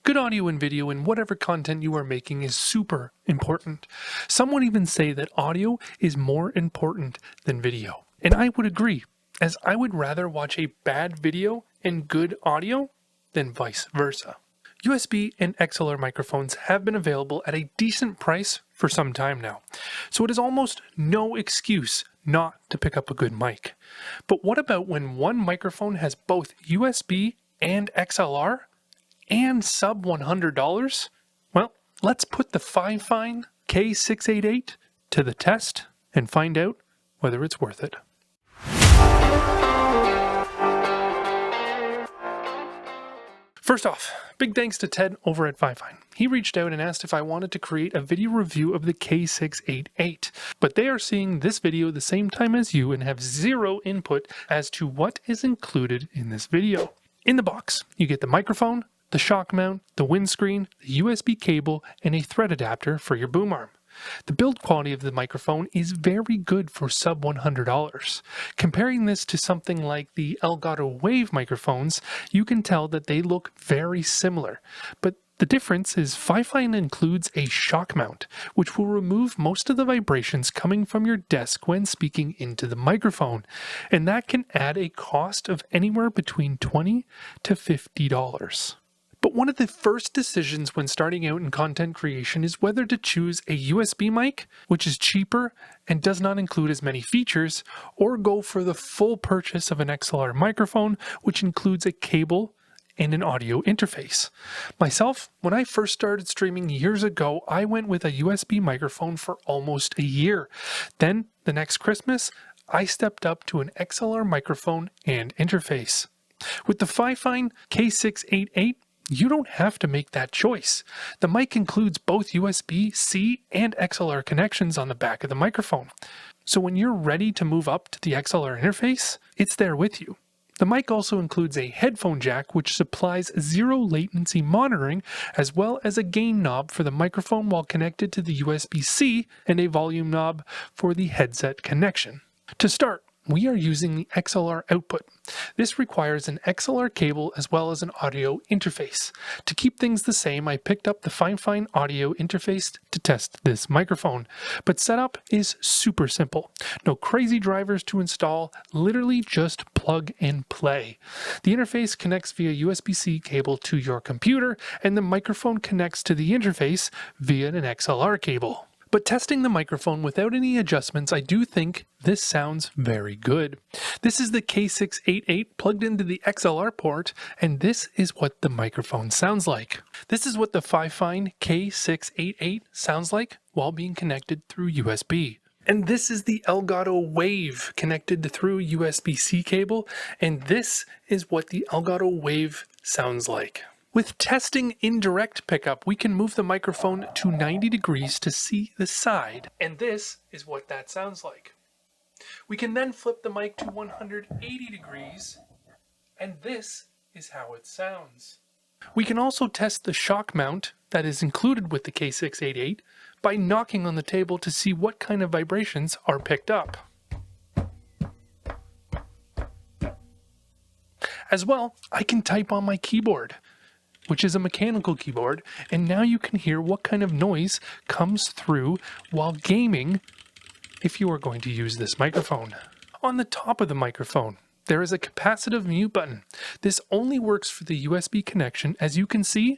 Good audio and video in whatever content you are making is super important. Some would even say that audio is more important than video. And I would agree, as I would rather watch a bad video and good audio than vice versa. USB and XLR microphones have been available at a decent price for some time now, so it is almost no excuse not to pick up a good mic. But what about when one microphone has both USB and XLR? And sub $100? Well, let's put the Fifine K688 to the test and find out whether it's worth it. First off, big thanks to Ted over at Fifine. He reached out and asked if I wanted to create a video review of the K688, but they are seeing this video the same time as you and have zero input as to what is included in this video. In the box, you get the microphone, the shock mount, the windscreen, the USB cable, and a thread adapter for your boom arm. The build quality of the microphone is very good for sub $100. Comparing this to something like the Elgato Wave microphones, you can tell that they look very similar, but the difference is Fifine includes a shock mount, which will remove most of the vibrations coming from your desk when speaking into the microphone, and that can add a cost of anywhere between $20 to $50. But one of the first decisions when starting out in content creation is whether to choose a USB mic, which is cheaper and does not include as many features, or go for the full purchase of an XLR microphone, which includes a cable and an audio interface. Myself, when I first started streaming years ago, I went with a USB microphone for almost a year. Then, the next Christmas, I stepped up to an XLR microphone and interface. With the Fifine K688, you don't have to make that choice. The mic includes both USB-C and XLR connections on the back of the microphone. So when you're ready to move up to the XLR interface, it's there with you. The mic also includes a headphone jack which supplies zero latency monitoring, as well as a gain knob for the microphone while connected to the USB-C and a volume knob for the headset connection. To start, we are using the XLR output. This requires an XLR cable as well as an audio interface. To keep things the same, I picked up the Fifine audio interface to test this microphone. But setup is super simple. No crazy drivers to install, literally just plug and play. The interface connects via USB-C cable to your computer, and the microphone connects to the interface via an XLR cable. But testing the microphone without any adjustments, I do think this sounds very good. This is the K688 plugged into the XLR port, and this is what the microphone sounds like. This is what the Fifine K688 sounds like while being connected through USB. And this is the Elgato Wave connected through USB-C cable, and this is what the Elgato Wave sounds like. With testing indirect pickup, we can move the microphone to 90 degrees to see the side, and this is what that sounds like. We can then flip the mic to 180 degrees, and this is how it sounds. We can also test the shock mount that is included with the K688 by knocking on the table to see what kind of vibrations are picked up. As well, I can type on my keyboard, which is a mechanical keyboard, and now you can hear what kind of noise comes through while gaming if you are going to use this microphone. On the top of the microphone, there is a capacitive mute button. This only works for the USB connection. As you can see,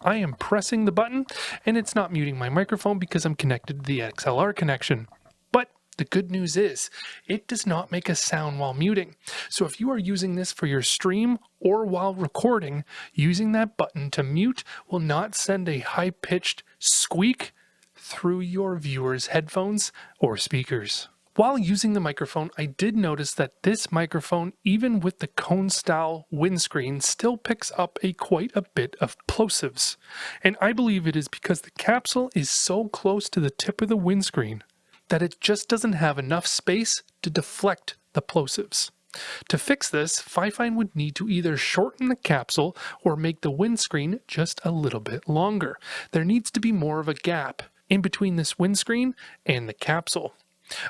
I am pressing the button, and it's not muting my microphone because I'm connected to the XLR connection. The good news is, it does not make a sound while muting. So if you are using this for your stream or while recording, using that button to mute will not send a high-pitched squeak through your viewer's headphones or speakers. While using the microphone, I did notice that this microphone, even with the cone-style windscreen, still picks up quite a bit of plosives. And I believe it is because the capsule is so close to the tip of the windscreen that it just doesn't have enough space to deflect the plosives. To fix this, Fifine would need to either shorten the capsule or make the windscreen just a little bit longer. There needs to be more of a gap in between this windscreen and the capsule.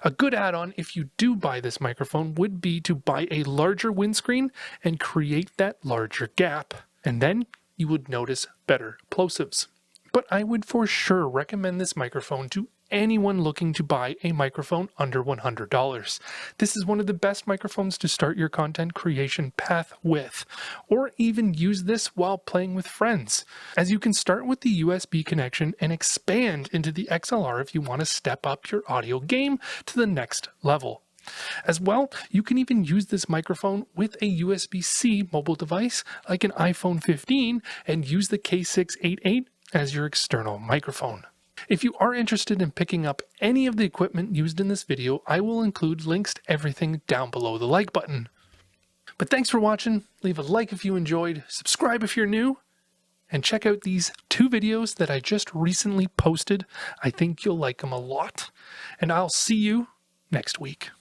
A good add-on if you do buy this microphone would be to buy a larger windscreen and create that larger gap. And then you would notice better plosives. But I would for sure recommend this microphone to anyone looking to buy a microphone under $100. This is one of the best microphones to start your content creation path with, or even use this while playing with friends, as you can start with the USB connection and expand into the XLR if you want to step up your audio game to the next level. As well, you can even use this microphone with a USB-C mobile device like an iPhone 15 and use the K688 as your external microphone. If you are interested in picking up any of the equipment used in this video, I will include links to everything down below the like button. But thanks for watching, leave a like if you enjoyed, subscribe if you're new, and check out these 2 videos that I just recently posted. I think you'll like them a lot, and I'll see you next week.